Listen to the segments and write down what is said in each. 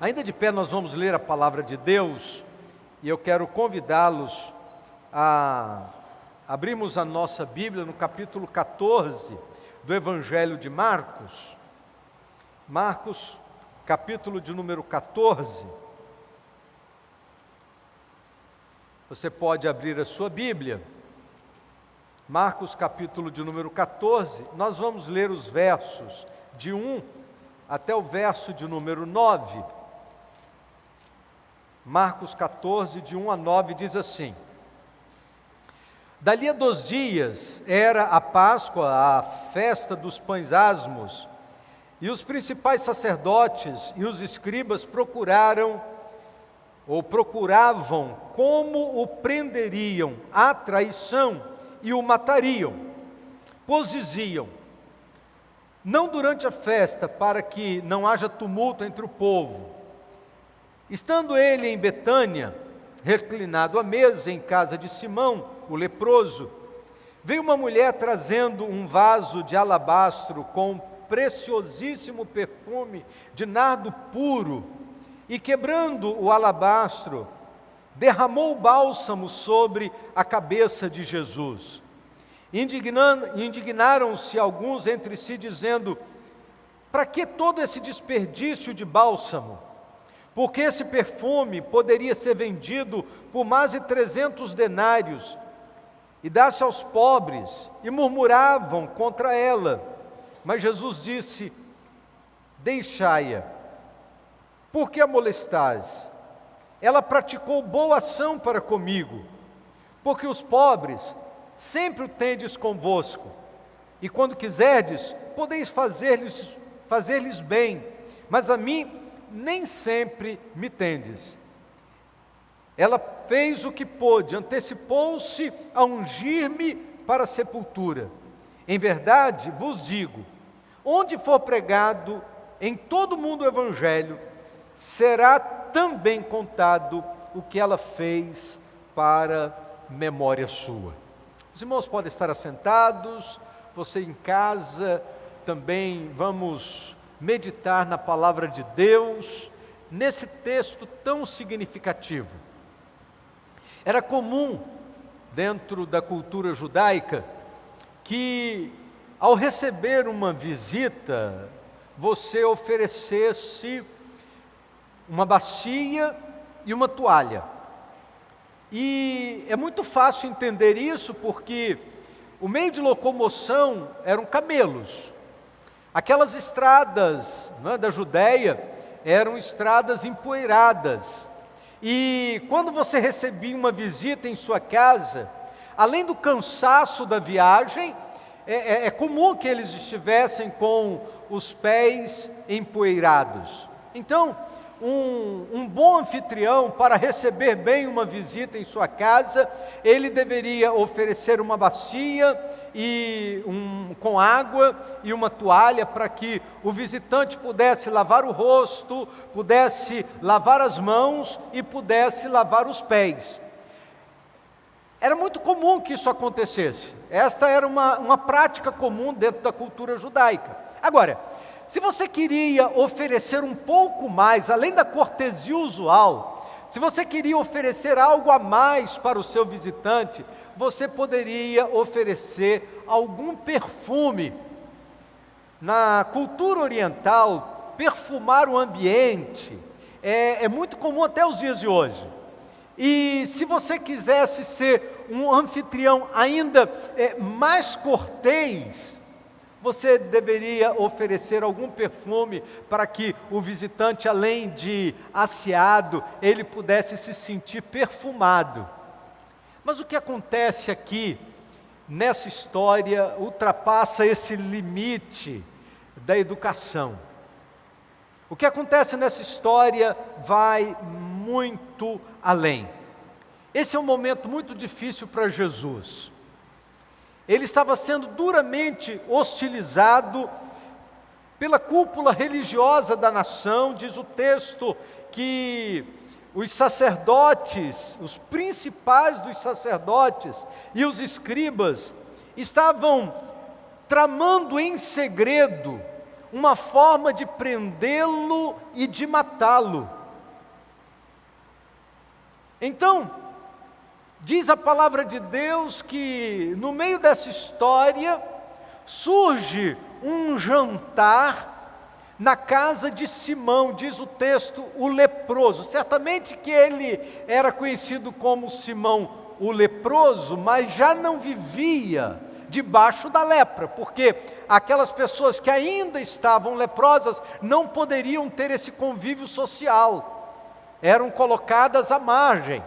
Ainda de pé, nós vamos ler a palavra de Deus e eu quero convidá-los a abrirmos a nossa Bíblia no capítulo 14 do Evangelho de Marcos. Marcos, capítulo de número 14. Você pode abrir a sua Bíblia. Marcos, capítulo de número 14. Nós vamos ler os versos de 1 até o verso de número 9. Marcos 14, de 1 a 9, diz assim: Dali a 2 dias era a Páscoa, a festa dos pães asmos, e os principais sacerdotes e os escribas procuravam como o prenderiam à traição e o matariam, pois diziam: não durante a festa, para que não haja tumulto entre o povo. Estando ele em Betânia, reclinado à mesa em casa de Simão, o leproso, veio uma mulher trazendo um vaso de alabastro com preciosíssimo perfume de nardo puro, e quebrando o alabastro, derramou o bálsamo sobre a cabeça de Jesus. Indignaram-se alguns entre si, dizendo: para que todo esse desperdício de bálsamo? Porque esse perfume poderia ser vendido por mais de 300 denários e dar-se aos pobres, e murmuravam contra ela. Mas Jesus disse: deixai-a, por que a molestais? Ela praticou boa ação para comigo, porque os pobres sempre o tendes convosco, e quando quiserdes, podeis fazer-lhes bem, mas a mim nem sempre me tendes. Ela fez o que pôde, antecipou-se a ungir-me para a sepultura. Em verdade vos digo, onde for pregado em todo o mundo o Evangelho, será também contado o que ela fez para memória sua. Os irmãos podem estar assentados, você em casa também. Vamos meditar na palavra de Deus, nesse texto tão significativo. Era comum, dentro da cultura judaica, que ao receber uma visita, você oferecesse uma bacia e uma toalha. E é muito fácil entender isso, porque o meio de locomoção eram camelos. Aquelas estradas, da Judéia eram estradas empoeiradas. E quando você recebia uma visita em sua casa, além do cansaço da viagem, é comum que eles estivessem com os pés empoeirados. Então, um bom anfitrião, para receber bem uma visita em sua casa, ele deveria oferecer uma bacia com água e uma toalha, para que o visitante pudesse lavar o rosto, pudesse lavar as mãos e pudesse lavar os pés. Era muito comum que isso acontecesse. Esta era uma prática comum dentro da cultura judaica. Agora, se você queria oferecer um pouco mais, além da cortesia usual, se você queria oferecer algo a mais para o seu visitante, você poderia oferecer algum perfume. Na cultura oriental, perfumar o ambiente é muito comum até os dias de hoje. E se você quisesse ser um anfitrião ainda mais cortês, você deveria oferecer algum perfume para que o visitante, além de aciado, ele pudesse se sentir perfumado. Mas o que acontece aqui, nessa história, ultrapassa esse limite da educação. O que acontece nessa história vai muito além. Esse é um momento muito difícil para Jesus. Ele estava sendo duramente hostilizado pela cúpula religiosa da nação. Diz o texto que os sacerdotes, os principais dos sacerdotes e os escribas estavam tramando em segredo uma forma de prendê-lo e de matá-lo. Então, diz a palavra de Deus que no meio dessa história surge um jantar na casa de Simão, diz o texto, o leproso. Certamente que ele era conhecido como Simão o leproso, mas já não vivia debaixo da lepra, porque aquelas pessoas que ainda estavam leprosas não poderiam ter esse convívio social, eram colocadas à margem.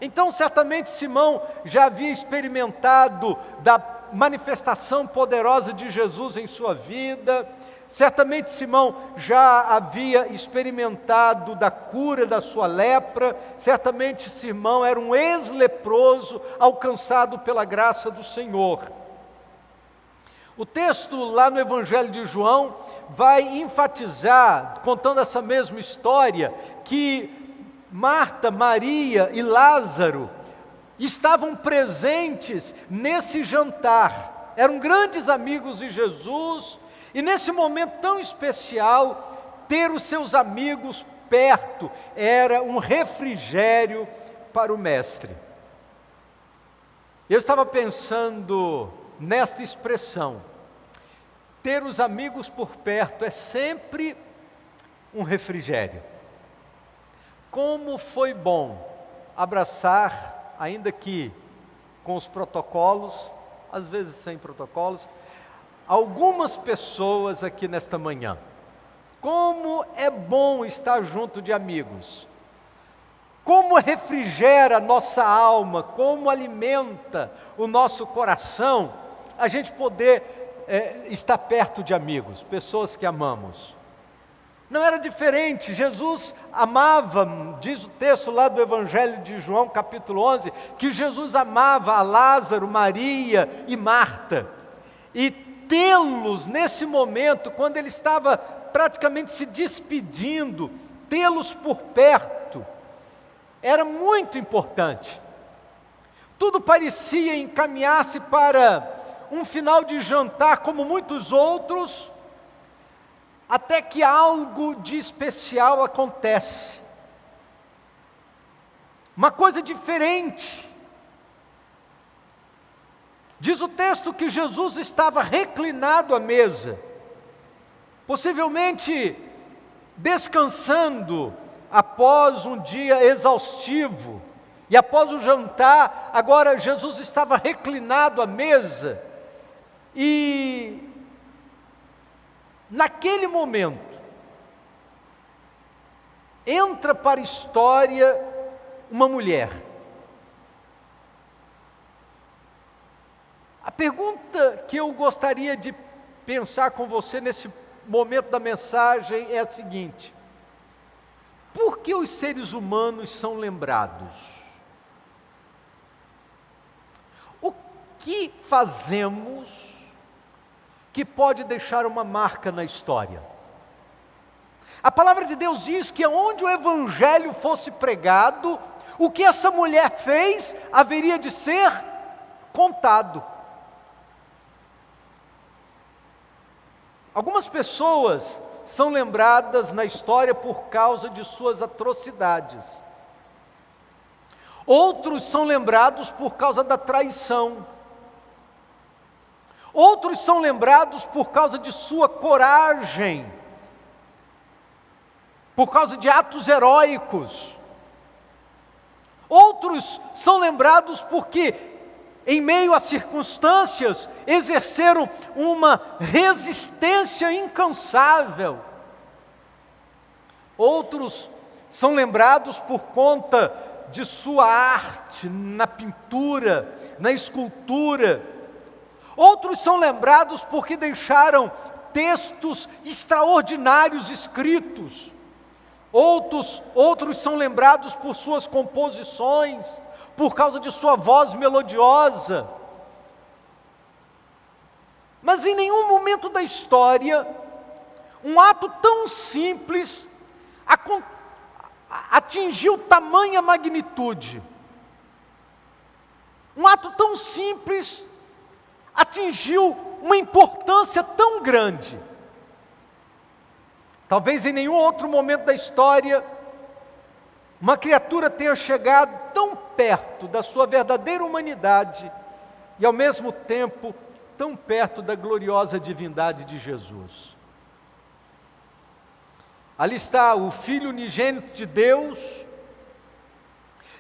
Então, certamente Simão já havia experimentado da manifestação poderosa de Jesus em sua vida. Certamente Simão já havia experimentado da cura da sua lepra. Certamente Simão era um ex-leproso alcançado pela graça do Senhor. O texto lá no Evangelho de João vai enfatizar, contando essa mesma história, que Marta, Maria e Lázaro estavam presentes nesse jantar. Eram grandes amigos de Jesus. E nesse momento tão especial, ter os seus amigos perto era um refrigério para o mestre. Eu estava pensando nesta expressão, ter os amigos por perto é sempre um refrigério. Como foi bom abraçar, ainda que com os protocolos, às vezes sem protocolos, algumas pessoas aqui nesta manhã. Como é bom estar junto de amigos. Como refrigera a nossa alma, como alimenta o nosso coração, a gente poder estar perto de amigos, pessoas que amamos. Não era diferente, Jesus amava, diz o texto lá do Evangelho de João, capítulo 11, que Jesus amava a Lázaro, Maria e Marta. E tê-los nesse momento, quando ele estava praticamente se despedindo, tê-los por perto, era muito importante. Tudo parecia encaminhar-se para um final de jantar como muitos outros, até que algo de especial acontece. Uma coisa diferente. Diz o texto que Jesus estava reclinado à mesa, possivelmente descansando após um dia exaustivo, e após o jantar, agora Jesus estava reclinado à mesa, e naquele momento, entra para a história uma mulher. A pergunta que eu gostaria de pensar com você nesse momento da mensagem é a seguinte: por que os seres humanos são lembrados? O que fazemos que pode deixar uma marca na história? A palavra de Deus diz que onde o evangelho fosse pregado, o que essa mulher fez haveria de ser contado. Algumas pessoas são lembradas na história por causa de suas atrocidades. Outros são lembrados por causa da traição. Outros são lembrados por causa de sua coragem, por causa de atos heróicos. Outros são lembrados porque, em meio a circunstâncias, exerceram uma resistência incansável. Outros são lembrados por conta de sua arte na pintura, na escultura. Outros são lembrados porque deixaram textos extraordinários escritos. Outros são lembrados por suas composições, por causa de sua voz melodiosa. Mas em nenhum momento da história, um ato tão simples atingiu tamanha magnitude. Um ato tão simples atingiu uma importância tão grande. Talvez em nenhum outro momento da história uma criatura tenha chegado tão perto da sua verdadeira humanidade e ao mesmo tempo tão perto da gloriosa divindade de Jesus. Ali está o Filho unigênito de Deus,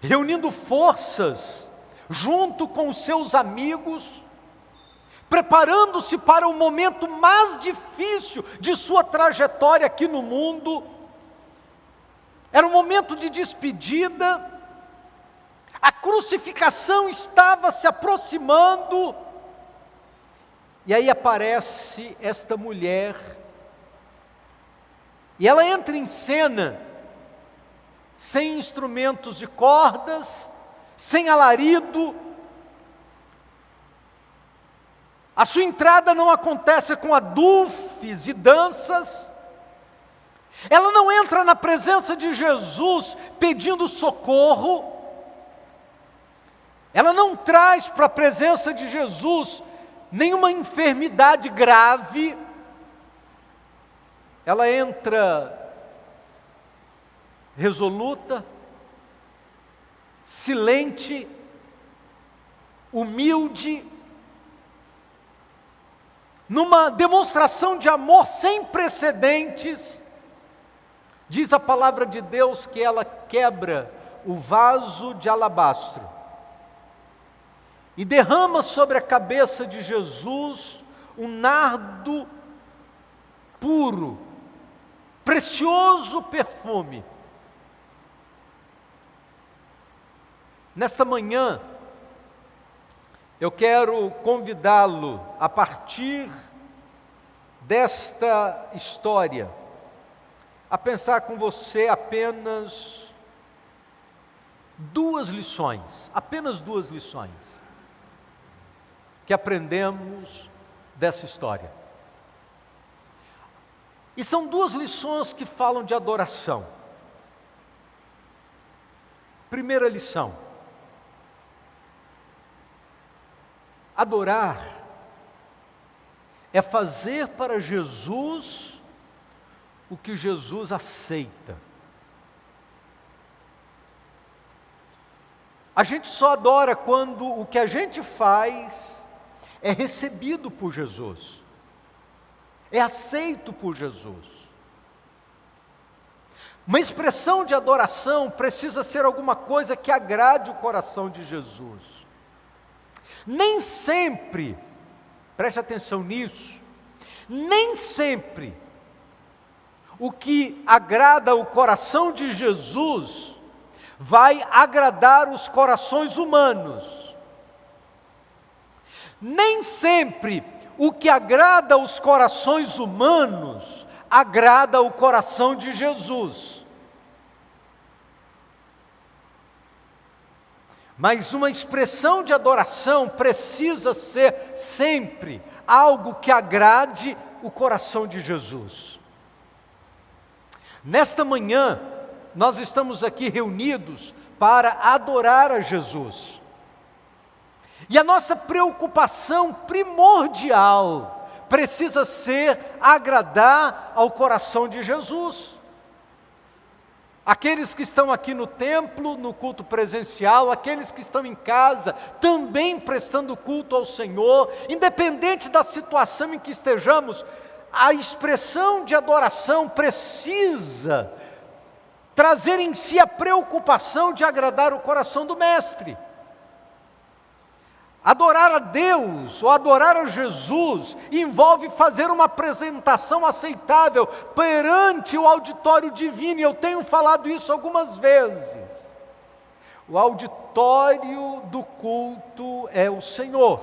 reunindo forças junto com os seus amigos, preparando-se para o momento mais difícil de sua trajetória aqui no mundo. Era um momento de despedida, a crucificação estava se aproximando, e aí aparece esta mulher, e ela entra em cena, sem instrumentos de cordas, sem alarido. A sua entrada não acontece com adufes e danças. Ela não entra na presença de Jesus pedindo socorro. Ela não traz para a presença de Jesus nenhuma enfermidade grave. Ela entra resoluta, silente, humilde, numa demonstração de amor sem precedentes. Diz a palavra de Deus que ela quebra o vaso de alabastro e derrama sobre a cabeça de Jesus um nardo puro, precioso perfume. Nesta manhã, eu quero convidá-lo, a partir desta história, a pensar com você apenas apenas duas lições, que aprendemos dessa história. E são duas lições que falam de adoração. Primeira lição: adorar é fazer para Jesus o que Jesus aceita. A gente só adora quando o que a gente faz é recebido por Jesus, é aceito por Jesus. Uma expressão de adoração precisa ser alguma coisa que agrade o coração de Jesus. Nem sempre, preste atenção nisso, nem sempre o que agrada o coração de Jesus vai agradar os corações humanos. Nem sempre o que agrada os corações humanos agrada o coração de Jesus. Mas uma expressão de adoração precisa ser sempre algo que agrade o coração de Jesus. Nesta manhã, nós estamos aqui reunidos para adorar a Jesus. E a nossa preocupação primordial precisa ser agradar ao coração de Jesus. Aqueles que estão aqui no templo, no culto presencial, aqueles que estão em casa, também prestando culto ao Senhor, independente da situação em que estejamos, a expressão de adoração precisa trazer em si a preocupação de agradar o coração do Mestre. Adorar a Deus ou adorar a Jesus envolve fazer uma apresentação aceitável perante o auditório divino, e eu tenho falado isso algumas vezes. O auditório do culto é o Senhor,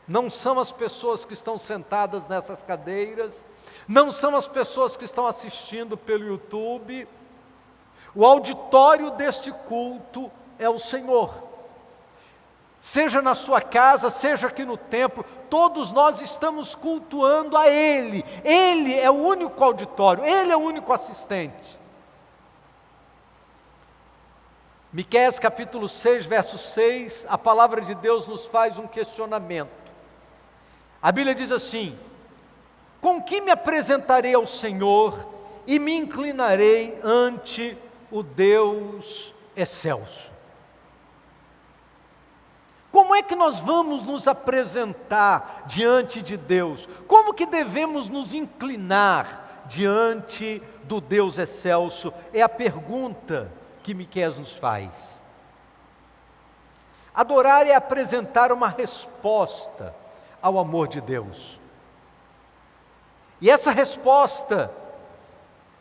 não são as pessoas que estão sentadas nessas cadeiras, não são as pessoas que estão assistindo pelo YouTube. O auditório deste culto é o Senhor. Seja na sua casa, seja aqui no templo, todos nós estamos cultuando a Ele. Ele é o único auditório, Ele é o único assistente. Miqueias capítulo 6, verso 6, a palavra de Deus nos faz um questionamento. A Bíblia diz assim: Com que me apresentarei ao Senhor e me inclinarei ante o Deus excelso? Como é que nós vamos nos apresentar diante de Deus? Como que devemos nos inclinar diante do Deus excelso? É a pergunta que Miqueias nos faz. Adorar é apresentar uma resposta ao amor de Deus. E essa resposta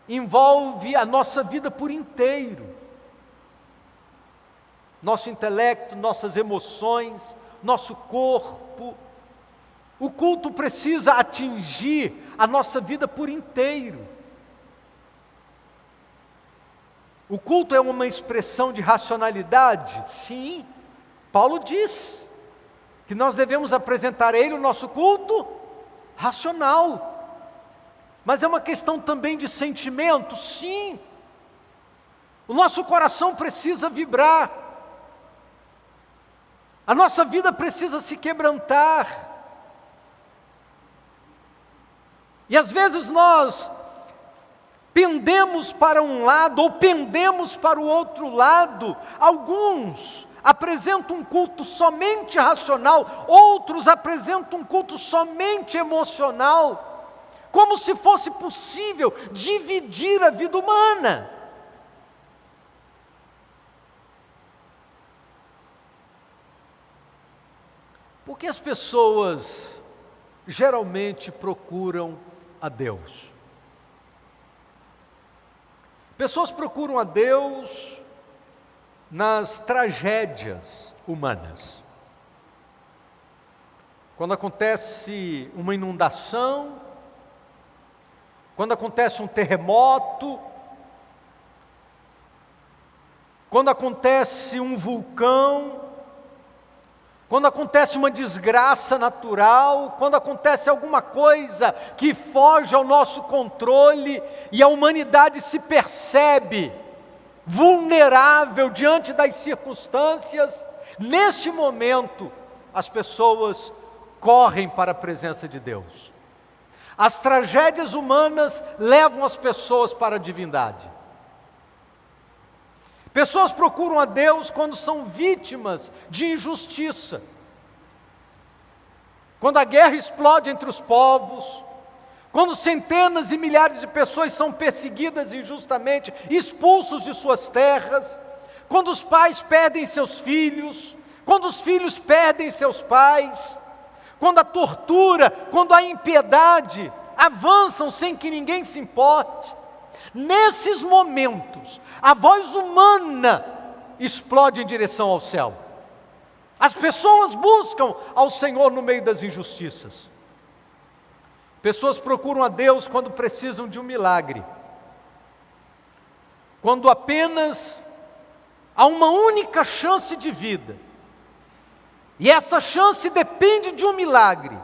envolve a nossa vida por inteiro. Nosso intelecto, nossas emoções, nosso corpo. O culto precisa atingir a nossa vida por inteiro. O culto é uma expressão de racionalidade? Sim. Paulo diz que nós devemos apresentar a Ele o nosso culto racional. Mas é uma questão também de sentimento? Sim. O nosso coração precisa vibrar. A nossa vida precisa se quebrantar. E às vezes nós pendemos para um lado ou pendemos para o outro lado. Alguns apresentam um culto somente racional, outros apresentam um culto somente emocional, como se fosse possível dividir a vida humana. Por que as pessoas geralmente procuram a Deus? Pessoas procuram a Deus nas tragédias humanas. Quando acontece uma inundação, quando acontece um terremoto, quando acontece um vulcão, quando acontece uma desgraça natural, quando acontece alguma coisa que foge ao nosso controle e a humanidade se percebe vulnerável diante das circunstâncias, neste momento as pessoas correm para a presença de Deus. As tragédias humanas levam as pessoas para a divindade. Pessoas procuram a Deus quando são vítimas de injustiça. Quando a guerra explode entre os povos, quando centenas e milhares de pessoas são perseguidas injustamente, expulsos de suas terras, quando os pais perdem seus filhos, quando os filhos perdem seus pais, quando a tortura, quando a impiedade avançam sem que ninguém se importe. Nesses momentos, a voz humana explode em direção ao céu. As pessoas buscam ao Senhor no meio das injustiças. Pessoas procuram a Deus quando precisam de um milagre. Quando apenas há uma única chance de vida. E essa chance depende de um milagre.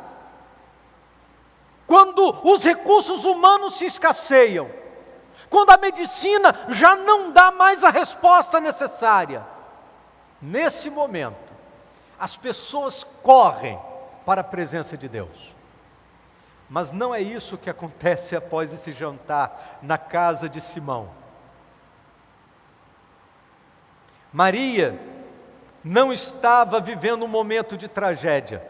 Quando os recursos humanos se escasseiam. Quando a medicina já não dá mais a resposta necessária. Nesse momento, as pessoas correm para a presença de Deus. Mas não é isso que acontece após esse jantar na casa de Simão. Maria não estava vivendo um momento de tragédia.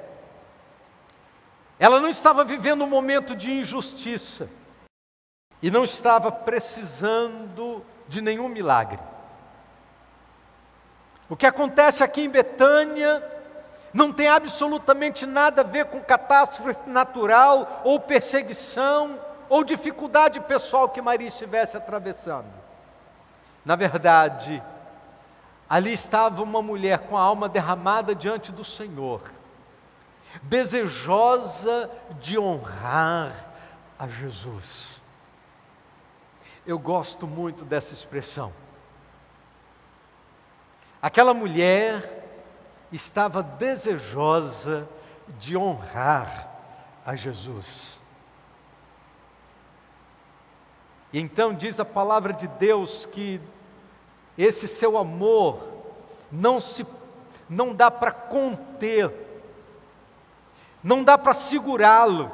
Ela não estava vivendo um momento de injustiça. E não estava precisando de nenhum milagre. O que acontece aqui em Betânia não tem absolutamente nada a ver com catástrofe natural, ou perseguição, ou dificuldade pessoal que Maria estivesse atravessando. Na verdade, ali estava uma mulher com a alma derramada diante do Senhor, desejosa de honrar a Jesus. Eu gosto muito dessa expressão. Aquela mulher estava desejosa de honrar a Jesus. E então diz a palavra de Deus que esse seu amor não dá para conter, não dá para segurá-lo.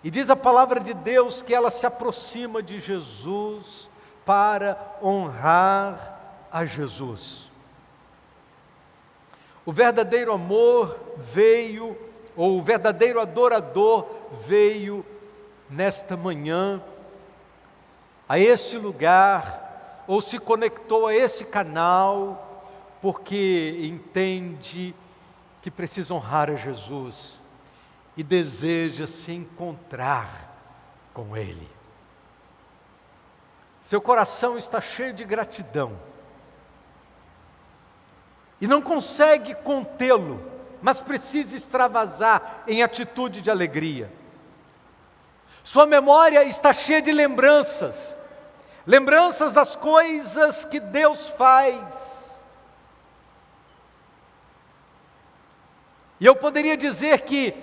E diz a palavra de Deus que ela se aproxima de Jesus para honrar a Jesus. O verdadeiro amor veio, ou o verdadeiro adorador veio nesta manhã a este lugar, ou se conectou a esse canal, porque entende que precisa honrar a Jesus e deseja se encontrar com Ele. Seu coração está cheio de gratidão e não consegue contê-lo, mas precisa extravasar em atitude de alegria. Sua memória está cheia de lembranças, lembranças das coisas que Deus faz. E eu poderia dizer que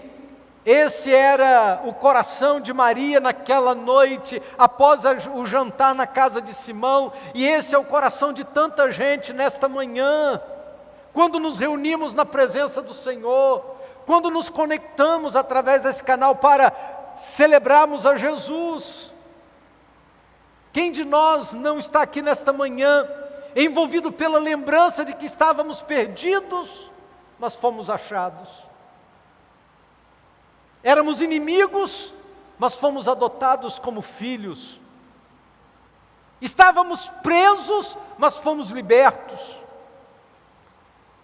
esse era o coração de Maria naquela noite, após o jantar na casa de Simão, e esse é o coração de tanta gente nesta manhã, quando nos reunimos na presença do Senhor, quando nos conectamos através desse canal para celebrarmos a Jesus. Quem de nós não está aqui nesta manhã, envolvido pela lembrança de que estávamos perdidos, mas fomos achados? Éramos inimigos, mas fomos adotados como filhos. Estávamos presos, mas fomos libertos.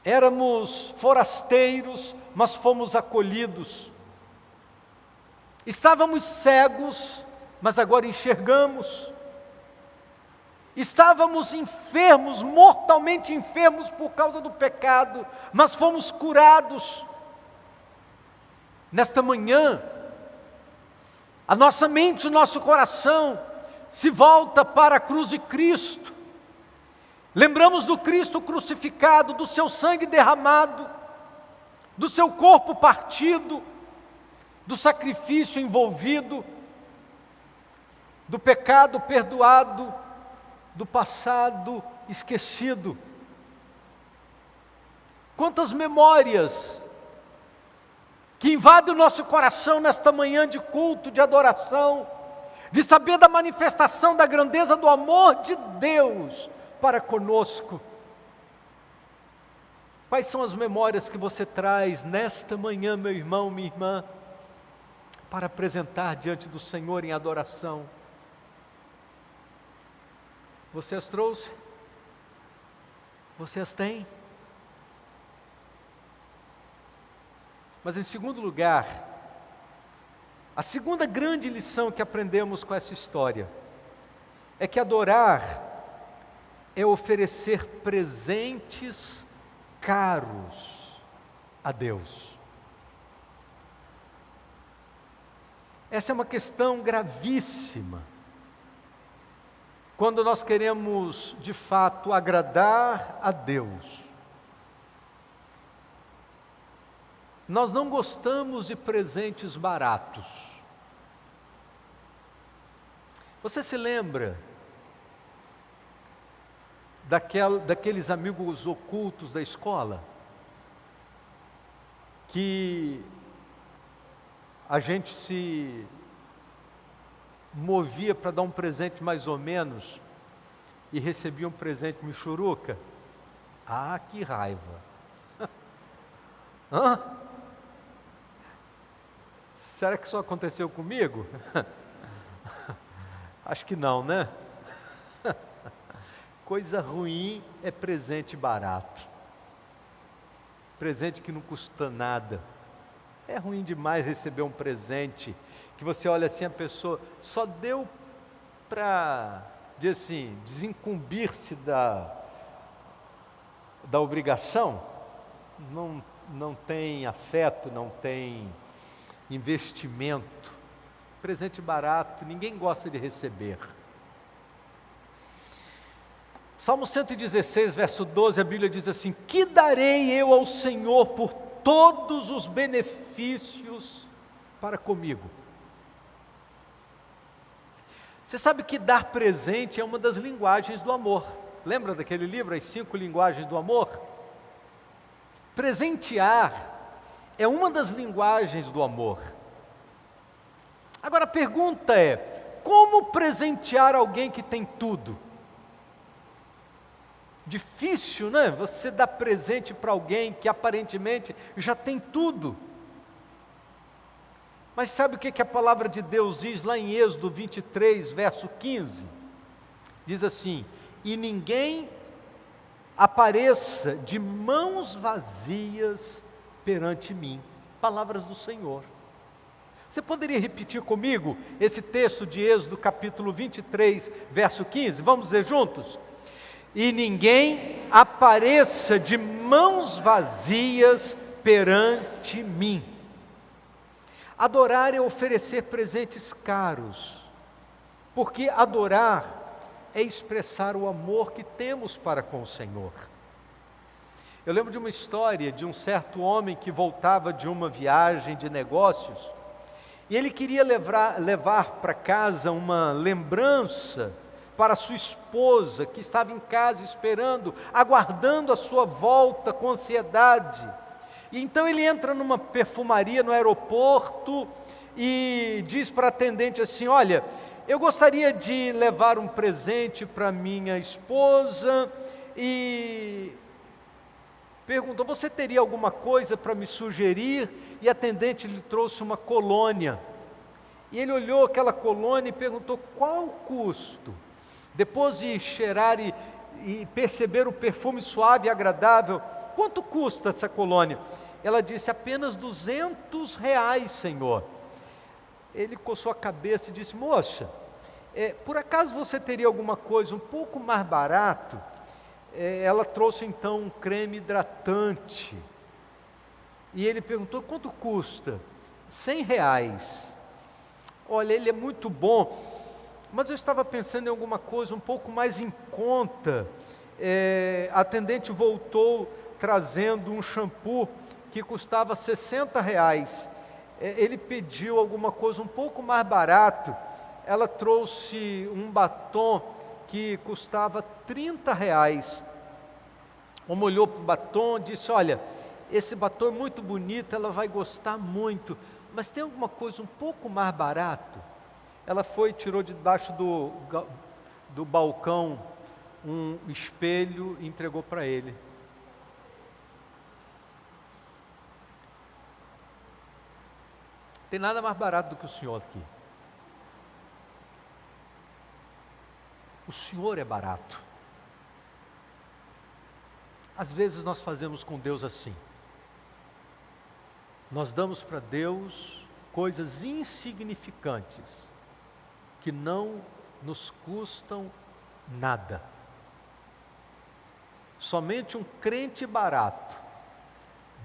Éramos forasteiros, mas fomos acolhidos. Estávamos cegos, mas agora enxergamos. Estávamos enfermos, mortalmente enfermos por causa do pecado, mas fomos curados. Nesta manhã, a nossa mente, o nosso coração se volta para a cruz de Cristo. Lembramos do Cristo crucificado, do seu sangue derramado, do seu corpo partido, do sacrifício envolvido, do pecado perdoado, do passado esquecido. Quantas memórias que invadem o nosso coração nesta manhã de culto, de adoração, de saber da manifestação da grandeza do amor de Deus para conosco. Quais são as memórias que você traz nesta manhã, meu irmão, minha irmã, para apresentar diante do Senhor em adoração? Você as trouxe? Você as tem? Mas em segundo lugar, a segunda grande lição que aprendemos com essa história é que adorar é oferecer presentes caros a Deus. Essa é uma questão gravíssima. Quando nós queremos, de fato, agradar a Deus, nós não gostamos de presentes baratos. Você se lembra daqueles amigos ocultos da escola? Que a gente se movia para dar um presente mais ou menos e recebia um presente michuruca? Ah, que raiva! Hã? Será que isso aconteceu comigo? Acho que não, né? Coisa ruim é presente barato. Presente que não custa nada. É ruim demais receber um presente que você olha assim, a pessoa só deu para, assim, desincumbir-se da obrigação. Não tem afeto, não tem investimento. Presente barato, ninguém gosta de receber. Salmo 116, verso 12, a Bíblia diz assim: que darei eu ao Senhor por todos os benefícios para comigo? Você sabe que dar presente é uma das linguagens do amor. Lembra daquele livro, As 5 Linguagens do Amor? Presentear é uma das linguagens do amor. Agora a pergunta é: como presentear alguém que tem tudo? Difícil, né? Você dá presente para alguém que aparentemente já tem tudo. Mas sabe o que a palavra de Deus diz lá em Êxodo 23, verso 15? Diz assim: e ninguém apareça de mãos vazias perante mim. Palavras do Senhor. Você poderia repetir comigo esse texto de Êxodo capítulo 23, verso 15? Vamos ler juntos? E ninguém apareça de mãos vazias perante mim. Adorar é oferecer presentes caros, porque adorar é expressar o amor que temos para com o Senhor. Eu lembro de uma história de um certo homem que voltava de uma viagem de negócios, e ele queria levar para casa uma lembrança para sua esposa, que estava em casa esperando, aguardando a sua volta com ansiedade. E então ele entra numa perfumaria no aeroporto e diz para a atendente assim: olha, eu gostaria de levar um presente para minha esposa, e perguntou: você teria alguma coisa para me sugerir? E a atendente lhe trouxe uma colônia. E ele olhou aquela colônia e perguntou: qual o custo? Depois de cheirar e perceber o perfume suave e agradável, quanto custa essa colônia? Ela disse: apenas R$200, Senhor. Ele coçou a cabeça e disse: moça, por acaso você teria alguma coisa um pouco mais barato? Ela trouxe então um creme hidratante. E ele perguntou: quanto custa? R$100. Olha, ele é muito bom, mas eu estava pensando em alguma coisa um pouco mais em conta. A atendente voltou trazendo um shampoo que custava R$60. Ele pediu alguma coisa um pouco mais barato. Ela trouxe um batom que custava R$30. O homem olhou para o batom e disse: olha, esse batom é muito bonito, ela vai gostar muito, mas tem alguma coisa um pouco mais barato? Ela foi e tirou debaixo do balcão um espelho e entregou para ele. Tem nada mais barato do que o Senhor aqui. O Senhor é barato. Às vezes nós fazemos com Deus assim. Nós damos para Deus coisas insignificantes, que não nos custam nada. Somente um crente barato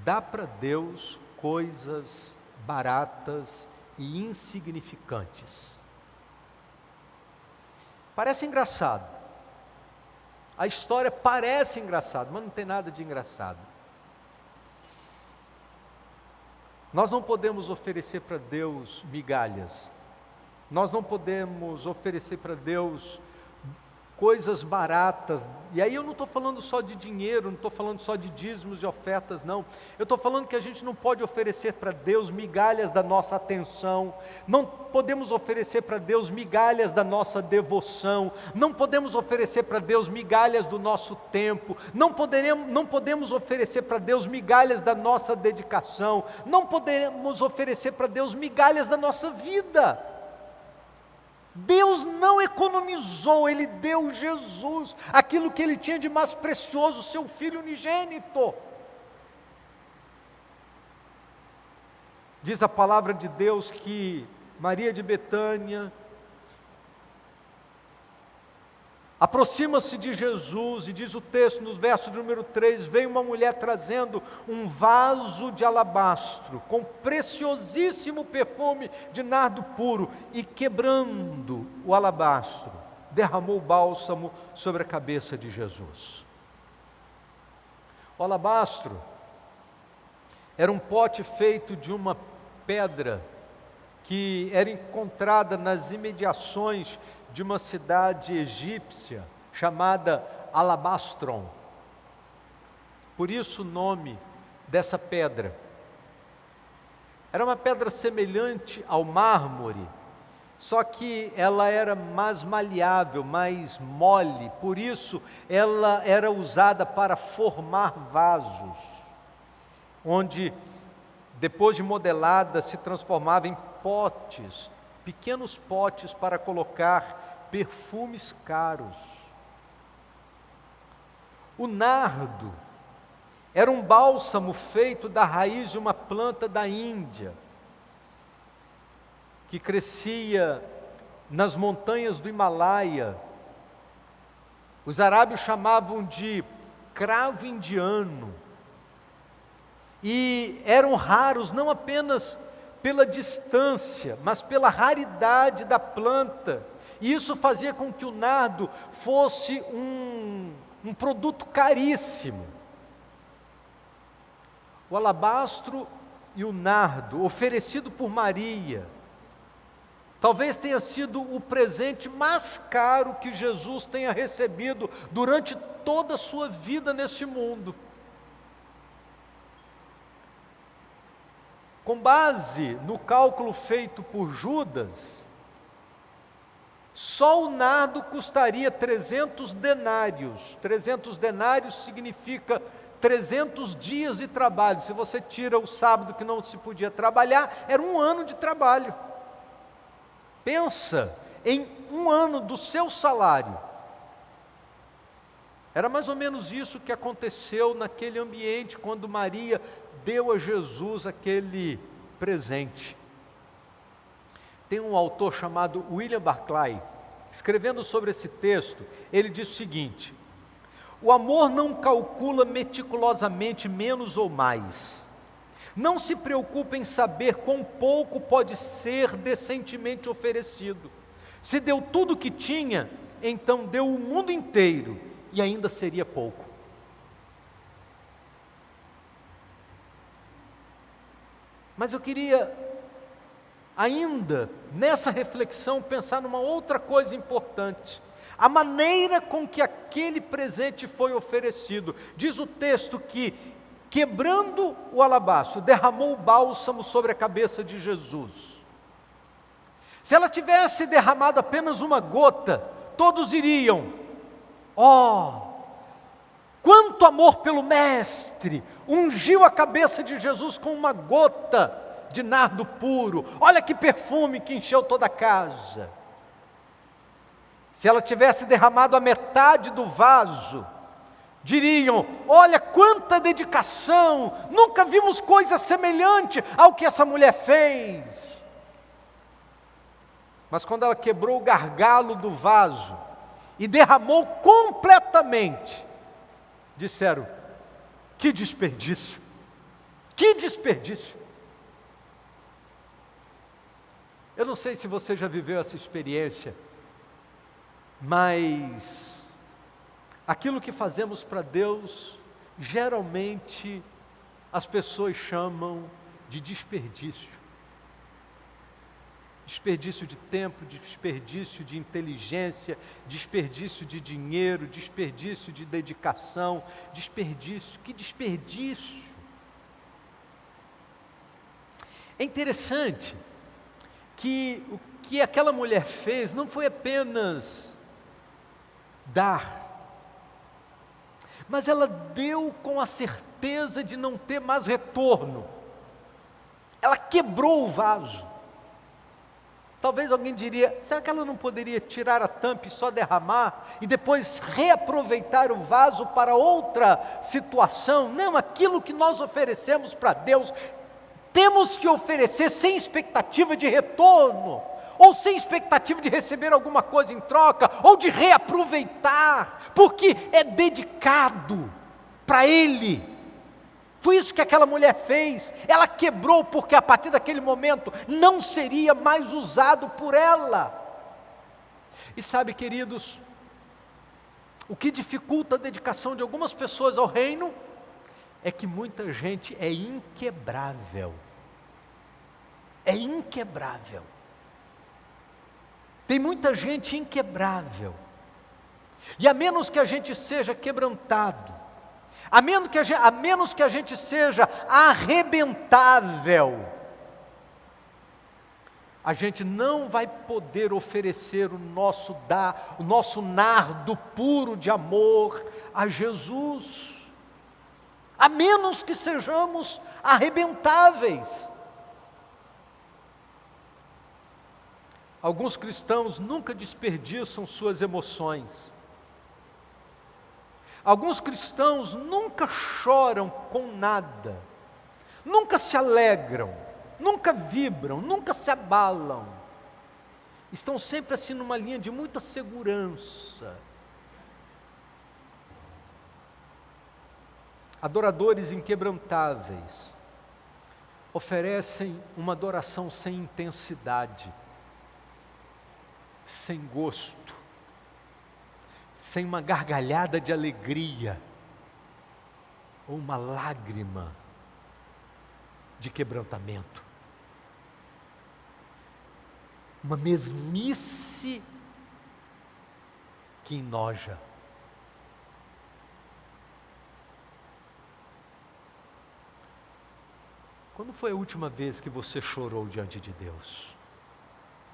dá para Deus coisas baratas e insignificantes. Parece engraçado. A história parece engraçada, mas não tem nada de engraçado. Nós não podemos oferecer para Deus migalhas. Nós não podemos oferecer para Deus coisas baratas. E aí eu não estou falando só de dinheiro, não estou falando só de dízimos e ofertas, não. Eu estou falando que a gente não pode oferecer para Deus migalhas da nossa atenção, não podemos oferecer para Deus migalhas da nossa devoção, não podemos oferecer para Deus migalhas do nosso tempo, não podemos oferecer para Deus migalhas da nossa dedicação, não podemos oferecer para Deus migalhas da nossa vida. Deus não economizou, Ele deu Jesus, aquilo que Ele tinha de mais precioso, seu Filho unigênito. Diz a palavra de Deus que Maria de Betânia aproxima-se de Jesus, e diz o texto no verso de número 3, veio uma mulher trazendo um vaso de alabastro, com preciosíssimo perfume de nardo puro, e quebrando o alabastro, derramou bálsamo sobre a cabeça de Jesus. O alabastro era um pote feito de uma pedra, que era encontrada nas imediações de uma cidade egípcia chamada Alabastron. Por isso o nome dessa pedra. Era uma pedra semelhante ao mármore, Só que ela era mais maleável, mais mole, por isso ela era usada para formar vasos, onde depois de modelada se transformava em potes, pequenos potes para colocar perfumes caros. O nardo era um bálsamo feito da raiz de uma planta da Índia, que crescia nas montanhas do Himalaia. Os arábios chamavam de cravo indiano. E eram raros não apenas pela distância, mas pela raridade da planta. E isso fazia com que o nardo fosse um produto caríssimo. O alabastro e o nardo, oferecido por Maria, talvez tenha sido o presente mais caro que Jesus tenha recebido durante toda a sua vida neste mundo. Com base no cálculo feito por Judas, só o nardo custaria 300 denários. 300 denários significa 300 dias de trabalho. Se você tira o sábado que não se podia trabalhar, era um ano de trabalho. Pensa em um ano do seu salário. Era mais ou menos isso que aconteceu naquele ambiente, quando Maria deu a Jesus aquele presente. Tem um autor chamado William Barclay, escrevendo sobre esse texto, ele diz o seguinte: o amor não calcula meticulosamente menos ou mais. Não se preocupe em saber quão pouco pode ser decentemente oferecido. Se deu tudo o que tinha, então deu o mundo inteiro e ainda seria pouco. Mas eu queria ainda, nessa reflexão, pensar numa outra coisa importante. A maneira com que aquele presente foi oferecido. Diz o texto que, quebrando o alabastro, derramou o bálsamo sobre a cabeça de Jesus. Se ela tivesse derramado apenas uma gota, todos iriam: quanto amor pelo Mestre! Ungiu a cabeça de Jesus com uma gota de nardo puro. Olha que perfume que encheu toda a casa. Se ela tivesse derramado a metade do vaso, diriam: olha quanta dedicação, nunca vimos coisa semelhante ao que essa mulher fez. Mas quando ela quebrou o gargalo do vaso e derramou completamente, disseram: que desperdício, que desperdício. Eu não sei se você já viveu essa experiência, mas aquilo que fazemos para Deus, geralmente as pessoas chamam de desperdício. Desperdício de tempo, desperdício de inteligência, desperdício de dinheiro, desperdício de dedicação, desperdício, que desperdício. É interessante que o que aquela mulher fez não foi apenas dar, mas ela deu com a certeza de não ter mais retorno. Ela quebrou o vaso. Talvez alguém diria: será que ela não poderia tirar a tampa e só derramar e depois reaproveitar o vaso para outra situação? Não, aquilo que nós oferecemos para Deus, temos que oferecer sem expectativa de retorno, ou sem expectativa de receber alguma coisa em troca, ou de reaproveitar, porque é dedicado para Ele. Foi isso que aquela mulher fez. Ela quebrou, porque a partir daquele momento não seria mais usado por ela. E sabe, queridos, o que dificulta a dedicação de algumas pessoas ao reino é que muita gente é inquebrável. É inquebrável. Tem muita gente inquebrável. E a menos que a gente seja quebrantado, a menos que a gente seja arrebentável, a gente não vai poder oferecer o nosso nardo puro de amor a Jesus, a menos que sejamos arrebentáveis. Alguns cristãos nunca desperdiçam suas emoções. Alguns cristãos nunca choram com nada, nunca se alegram, nunca vibram, nunca se abalam. Estão sempre assim numa linha de muita segurança. Adoradores inquebrantáveis oferecem uma adoração sem intensidade, sem gosto, sem uma gargalhada de alegria, ou uma lágrima de quebrantamento. Uma mesmice que enoja. Quando foi a última vez que você chorou diante de Deus?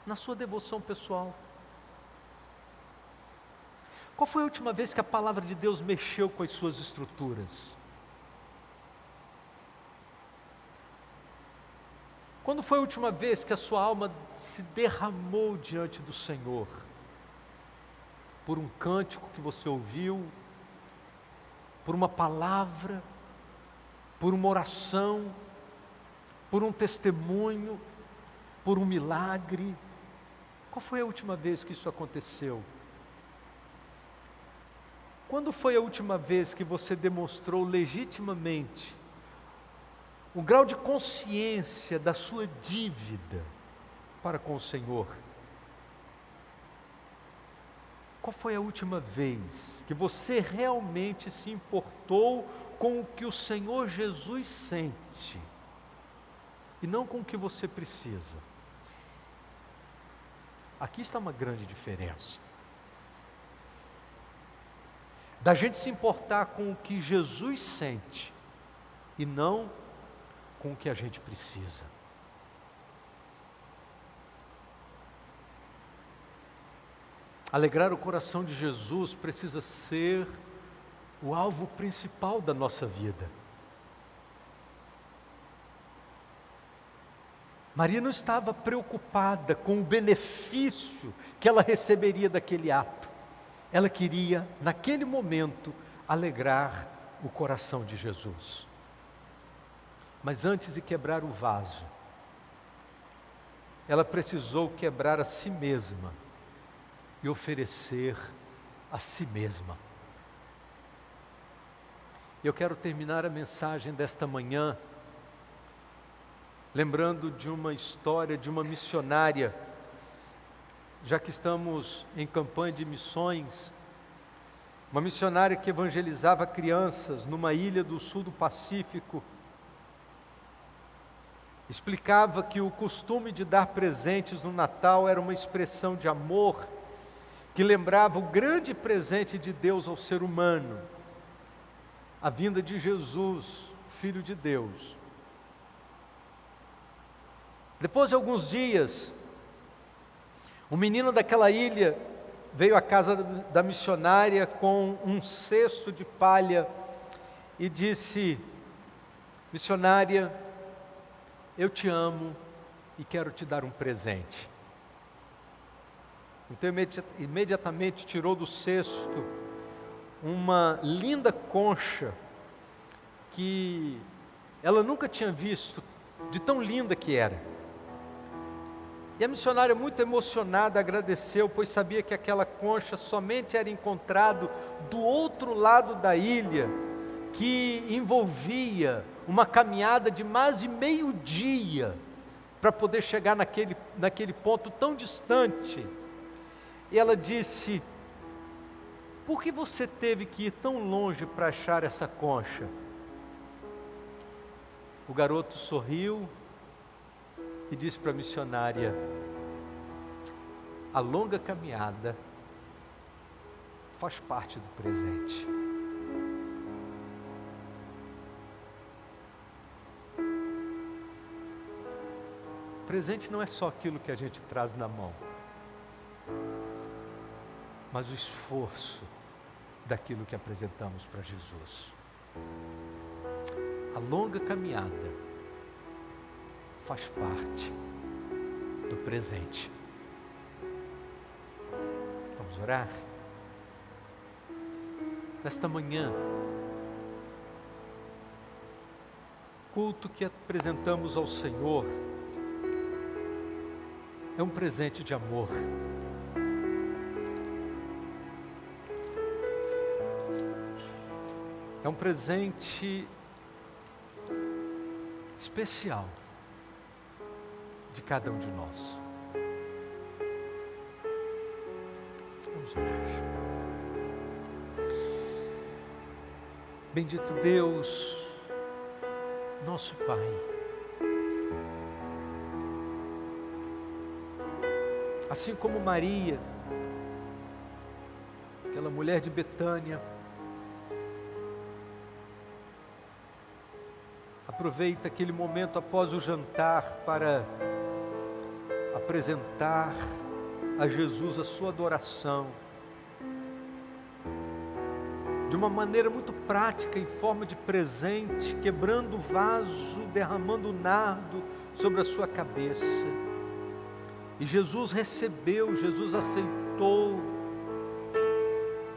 Na sua devoção pessoal. Qual foi a última vez que a palavra de Deus mexeu com as suas estruturas? Quando foi a última vez que a sua alma se derramou diante do Senhor? Por um cântico que você ouviu, por uma palavra, por uma oração, por um testemunho, por um milagre? Qual foi a última vez que isso aconteceu? Quando foi a última vez que você demonstrou legitimamente o grau de consciência da sua dívida para com o Senhor? Qual foi a última vez que você realmente se importou com o que o Senhor Jesus sente e não com o que você precisa? Aqui está uma grande diferença. Da gente se importar com o que Jesus sente e não com o que a gente precisa. Alegrar o coração de Jesus precisa ser o alvo principal da nossa vida. Maria não estava preocupada com o benefício que ela receberia daquele ato. Ela queria, naquele momento, alegrar o coração de Jesus. Mas antes de quebrar o vaso, ela precisou quebrar a si mesma e oferecer a si mesma. Eu quero terminar a mensagem desta manhã lembrando de uma história de uma missionária. Já que estamos em campanha de missões, uma missionária que evangelizava crianças numa ilha do sul do Pacífico, explicava que o costume de dar presentes no Natal era uma expressão de amor que lembrava o grande presente de Deus ao ser humano, a vinda de Jesus, Filho de Deus. Depois de alguns dias, um menino daquela ilha veio à casa da missionária com um cesto de palha e disse: missionária, eu te amo e quero te dar um presente. Então imediatamente tirou do cesto uma linda concha que ela nunca tinha visto, de tão linda que era. E a missionária, muito emocionada, agradeceu, pois sabia que aquela concha somente era encontrado do outro lado da ilha, que envolvia uma caminhada de mais de meio-dia para poder chegar naquele ponto tão distante. E ela disse: por que você teve que ir tão longe para achar essa concha? O garoto sorriu e disse para a missionária: a longa caminhada faz parte do presente. O presente não é só aquilo que a gente traz na mão, mas o esforço daquilo que apresentamos para Jesus. A longa caminhada faz parte do presente. Vamos orar? Nesta manhã, culto que apresentamos ao Senhor é um presente de amor. É um presente especial de cada um de nós. Vamos orar. Bendito Deus, nosso Pai, assim como Maria, aquela mulher de Betânia, aproveita aquele momento após o jantar para apresentar a Jesus a sua adoração, de uma maneira muito prática, em forma de presente, quebrando o vaso, derramando o nardo sobre a sua cabeça. E Jesus recebeu, Jesus aceitou.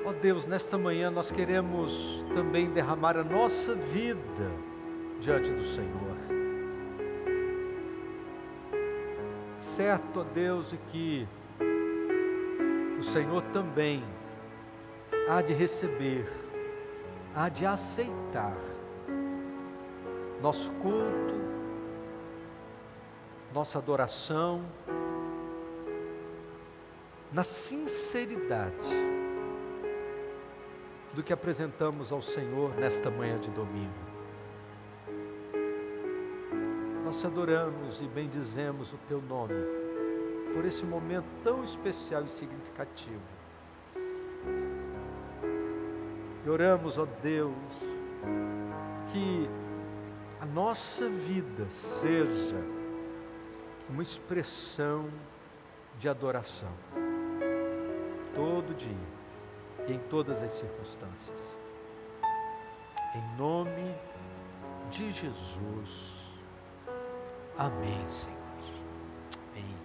Ó Deus, nesta manhã nós queremos também derramar a nossa vida diante do Senhor. Certo, ó Deus, e que o Senhor também há de receber, há de aceitar nosso culto, nossa adoração, na sinceridade do que apresentamos ao Senhor nesta manhã de domingo. Nós te adoramos e bendizemos o Teu nome por esse momento tão especial e significativo. E oramos, ó Deus, que a nossa vida seja uma expressão de adoração, todo dia e em todas as circunstâncias. Em nome de Jesus. Amém, Senhor. Amém.